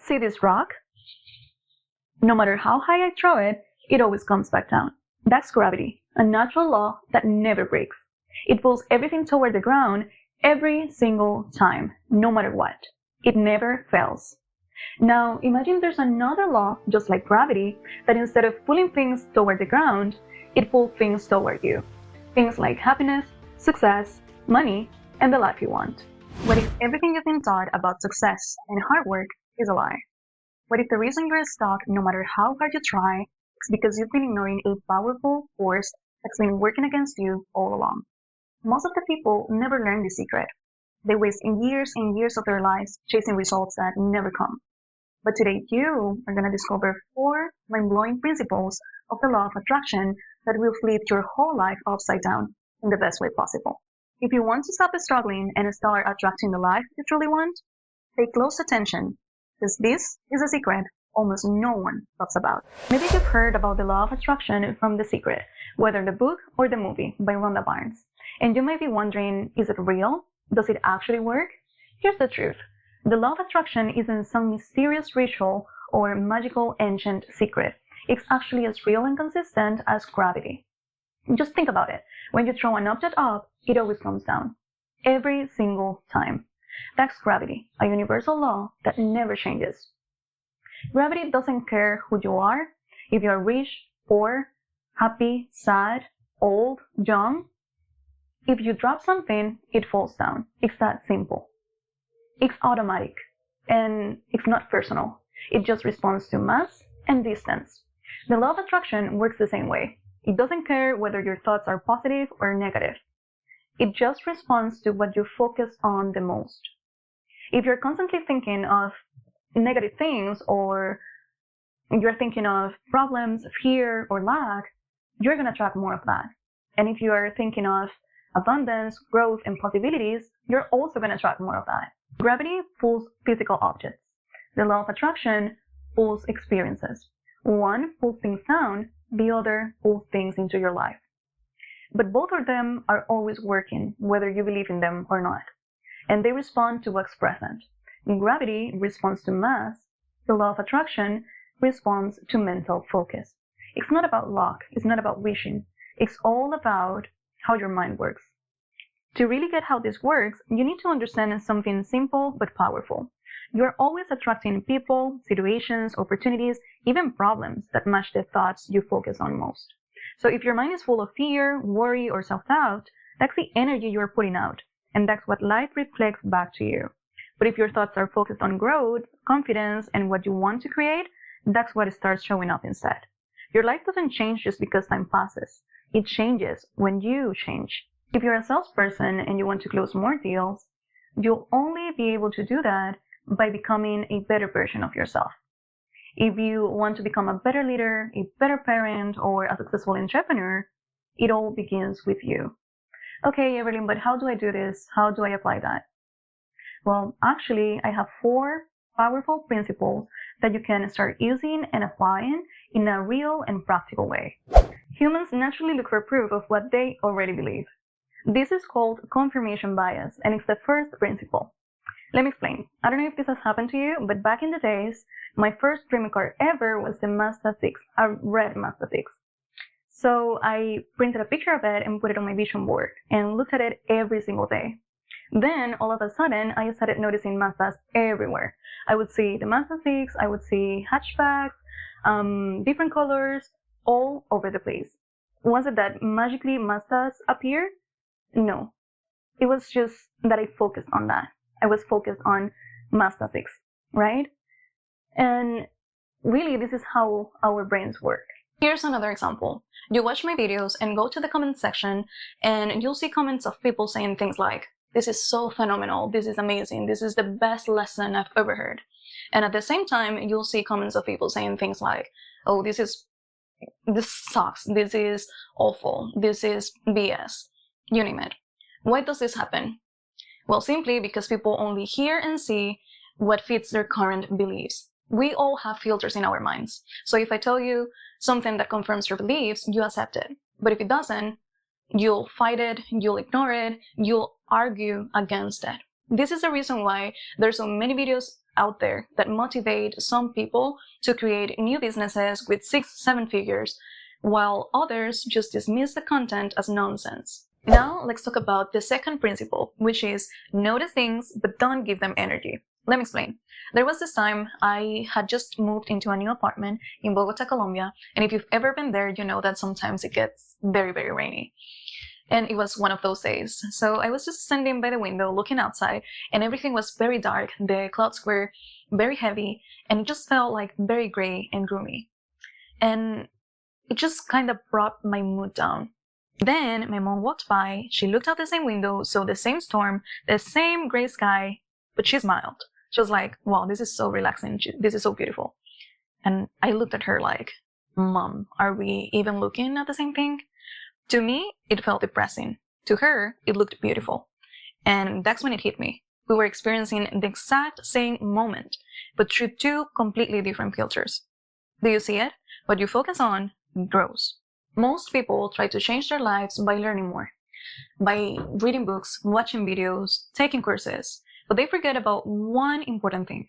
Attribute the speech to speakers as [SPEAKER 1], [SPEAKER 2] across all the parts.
[SPEAKER 1] See this rock? No matter how high I throw it, it always comes back down. That's gravity, a natural law that never breaks. It pulls everything toward the ground every single time, no matter what. It never fails. Now, imagine there's another law, just like gravity, that instead of pulling things toward the ground, it pulls things toward you. Things like happiness, success, money, and the life you want. What if everything you've been taught about success and hard work is a lie? What if the reason you're stuck, no matter how hard you try, is because you've been ignoring a powerful force that's been working against you all along? Most of the people never learn this secret. They waste years and years of their lives chasing results that never come. But today you are going to discover 4 mind-blowing principles of the law of attraction that will flip your whole life upside down in the best way possible. If you want to stop struggling and start attracting the life you truly want, pay close attention, because this is a secret almost no one talks about. Maybe you've heard about the law of attraction from The Secret, whether the book or the movie by Rhonda Barnes. And you might be wondering, is it real? Does it actually work? Here's the truth. The law of attraction isn't some mysterious ritual or magical ancient secret. It's actually as real and consistent as gravity. Just think about it. When you throw an object up, it always comes down. Every single time. That's gravity, a universal law that never changes. Gravity doesn't care who you are, if you're rich, poor, happy, sad, old, young. If you drop something, it falls down. It's that simple. It's automatic, and it's not personal. It just responds to mass and distance. The law of attraction works the same way. It doesn't care whether your thoughts are positive or negative. It just responds to what you focus on the most. If you're constantly thinking of negative things, or you're thinking of problems, fear, or lack, you're going to attract more of that. And if you are thinking of abundance, growth, and possibilities, you're also going to attract more of that. Gravity pulls physical objects. The law of attraction pulls experiences. One pulls things down, the other pulls things into your life. But both of them are always working, whether you believe in them or not. And they respond to what's present. Gravity responds to mass. The law of attraction responds to mental focus. It's not about luck. It's not about wishing. It's all about how your mind works. To really get how this works, you need to understand something simple but powerful. You're always attracting people, situations, opportunities, even problems that match the thoughts you focus on most. So if your mind is full of fear, worry, or self-doubt, that's the energy you're putting out, and that's what life reflects back to you. But if your thoughts are focused on growth, confidence, and what you want to create, that's what starts showing up instead. Your life doesn't change just because time passes. It changes when you change. If you're a salesperson and you want to close more deals, you'll only be able to do that by becoming a better version of yourself. If you want to become a better leader, a better parent, or a successful entrepreneur, it all begins with you. Okay, Evelyn, but how do I do this? How do I apply that? Well, actually, I have 4 powerful principles that you can start using and applying in a real and practical way. Humans naturally look for proof of what they already believe. This is called confirmation bias, and it's the first principle. Let me explain. I don't know if this has happened to you, but back in the days, my first dream car ever was the Mazda 6, a red Mazda 6. So I printed a picture of it and put it on my vision board and looked at it every single day. Then, all of a sudden, I started noticing Mazdas everywhere. I would see the Mazda 6, I would see hatchbacks, different colors, all over the place. Was it that magically Mazdas appeared? No. It was just that I focused on that. I was focused on Mazda 6, right? And really, this is how our brains work. Here's another example. You watch my videos and go to the comment section, and you'll see comments of people saying things like, "This is so phenomenal, this is amazing, this is the best lesson I've ever heard." And at the same time, you'll see comments of people saying things like, "Oh, this sucks, this is awful, this is BS," you name it. Why does this happen? Well, simply because people only hear and see what fits their current beliefs. We all have filters in our minds. So if I tell you something that confirms your beliefs, you accept it. But if it doesn't, you'll fight it, you'll ignore it, you'll argue against it. This is the reason why there's so many videos out there that motivate some people to create new businesses with 6-7 figures, while others just dismiss the content as nonsense. Now, let's talk about the second principle, which is know the things but don't give them energy. Let me explain. There was this time I had just moved into a new apartment in Bogota, Colombia, and if you've ever been there, you know that sometimes it gets very, very rainy. And it was one of those days. So I was just standing by the window looking outside, and everything was very dark. The clouds were very heavy, and it just felt like very gray and gloomy. And it just kind of brought my mood down. Then my mom walked by, she looked out the same window, saw the same storm, the same gray sky, but she smiled. She was like, wow, this is so relaxing, this is so beautiful. And I looked at her like, Mom, are we even looking at the same thing? To me, it felt depressing. To her, it looked beautiful. And that's when it hit me. We were experiencing the exact same moment, but through two completely different filters. Do you see it? What you focus on grows. Most people try to change their lives by learning more, by reading books, watching videos, taking courses, but they forget about one important thing.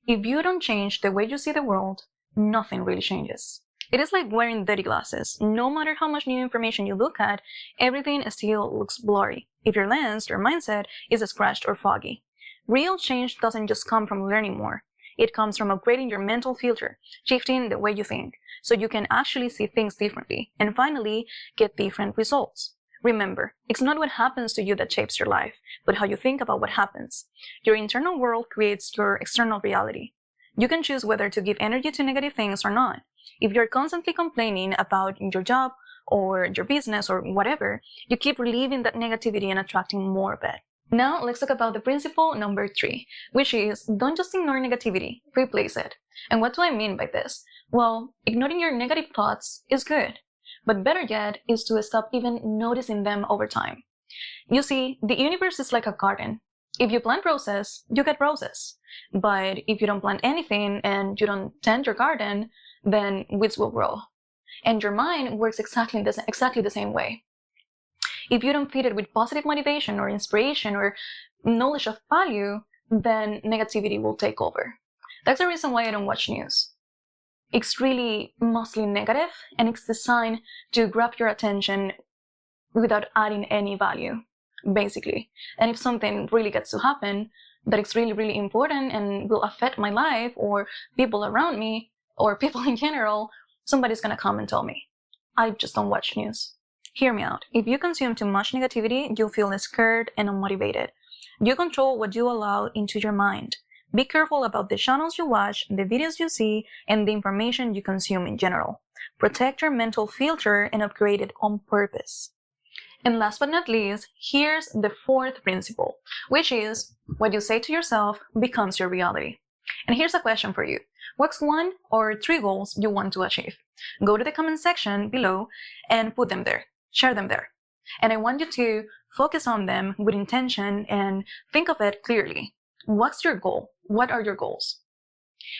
[SPEAKER 1] If you don't change the way you see the world, nothing really changes. It is like wearing dirty glasses. No matter how much new information you look at, everything still looks blurry if your lens or mindset is scratched or foggy. Real change doesn't just come from learning more. It comes from upgrading your mental filter, shifting the way you think, so you can actually see things differently and finally get different results. Remember, it's not what happens to you that shapes your life, but how you think about what happens. Your internal world creates your external reality. You can choose whether to give energy to negative things or not. If you're constantly complaining about your job or your business or whatever, you keep reliving that negativity and attracting more of it. Now, let's talk about the principle number 3, which is don't just ignore negativity, replace it. And what do I mean by this? Well, ignoring your negative thoughts is good, but better yet is to stop even noticing them over time. You see, the universe is like a garden. If you plant roses, you get roses. But if you don't plant anything and you don't tend your garden, then weeds will grow. And your mind works exactly the same way. If you don't feed it with positive motivation or inspiration or knowledge of value, then negativity will take over. That's the reason why I don't watch news. It's really mostly negative, and it's designed to grab your attention without adding any value, basically. And if something really gets to happen that is really, really important and will affect my life or people around me or people in general, somebody's gonna come and tell me. I just don't watch news. Hear me out. If you consume too much negativity, you'll feel scared and unmotivated. You control what you allow into your mind. Be careful about the channels you watch, the videos you see, and the information you consume in general. Protect your mental filter and upgrade it on purpose. And last but not least, here's the 4th principle, which is what you say to yourself becomes your reality. And here's a question for you. What's 1 or 3 goals you want to achieve? Go to the comment section below and put them there. Share them there. And I want you to focus on them with intention and think of it clearly. What's your goal? What are your goals?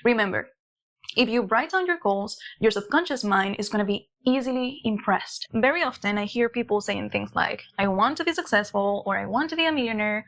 [SPEAKER 1] Remember, if you write down your goals, your subconscious mind is going to be easily impressed. Very often I hear people saying things like, I want to be successful or I want to be a millionaire.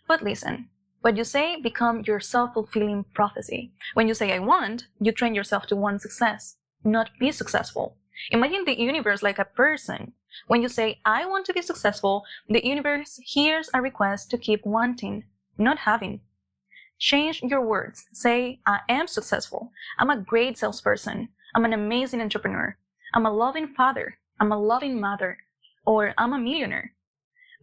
[SPEAKER 1] But listen, what you say becomes your self-fulfilling prophecy. When you say I want, you train yourself to want success, not be successful. Imagine the universe like a person. When you say I want to be successful, the universe hears a request to keep wanting, not having. Change your words. Say, I am successful. I'm a great salesperson. I'm an amazing entrepreneur. I'm a loving father. I'm a loving mother. Or I'm a millionaire.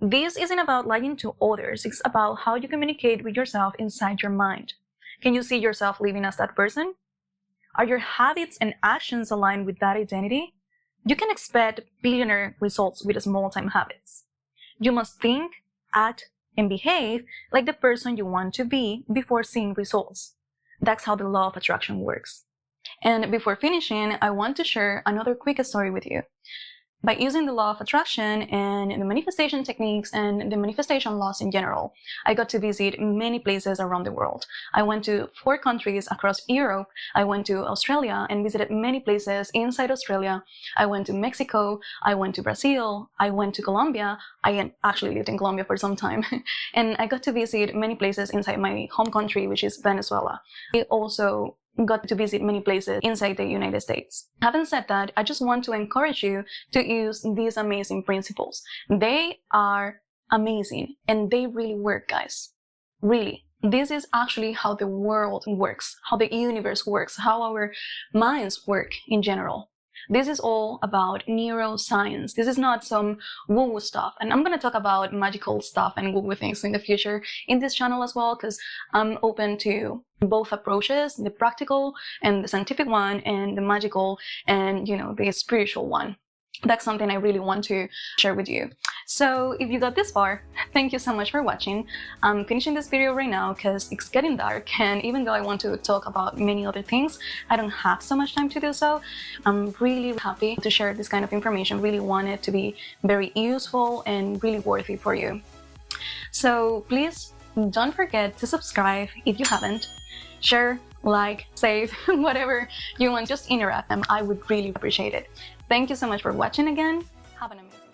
[SPEAKER 1] This isn't about lying to others. It's about how you communicate with yourself inside your mind. Can you see yourself living as that person? Are your habits and actions aligned with that identity? You can expect billionaire results with small-time habits. You must think, act, and behave like the person you want to be before seeing results. That's how the law of attraction works. And before finishing, I want to share another quick story with you. by using the law of attraction and the manifestation techniques and the manifestation laws in general, I got to visit many places around the world. I went to 4 countries across Europe. I went to Australia and visited many places inside Australia. I went to Mexico. I went to Brazil. I went to Colombia. I actually lived in Colombia for some time. And I got to visit many places inside my home country, which is Venezuela. I also got to visit many places inside the United States. Having said that, I just want to encourage you to use these amazing principles. They are amazing and they really work, guys. Really. This is actually how the world works, how the universe works, how our minds work in general. This is all about neuroscience. This is not some woo-woo stuff. And I'm going to talk about magical stuff and woo-woo things in the future in this channel as well, because I'm open to both approaches, the practical and the scientific one, and the magical and, the spiritual one. That's something I really want to share with you. So if you got this far, thank you so much for watching. I'm finishing this video right now because it's getting dark, and even though I want to talk about many other things, I don't have so much time to do so. I'm really happy to share this kind of information. Really want it to be very useful and really worthy for you. So please don't forget to subscribe if you haven't. Share, like, save, whatever you want, just interact, and I would really appreciate it. Thank you so much for watching again. Have an amazing day.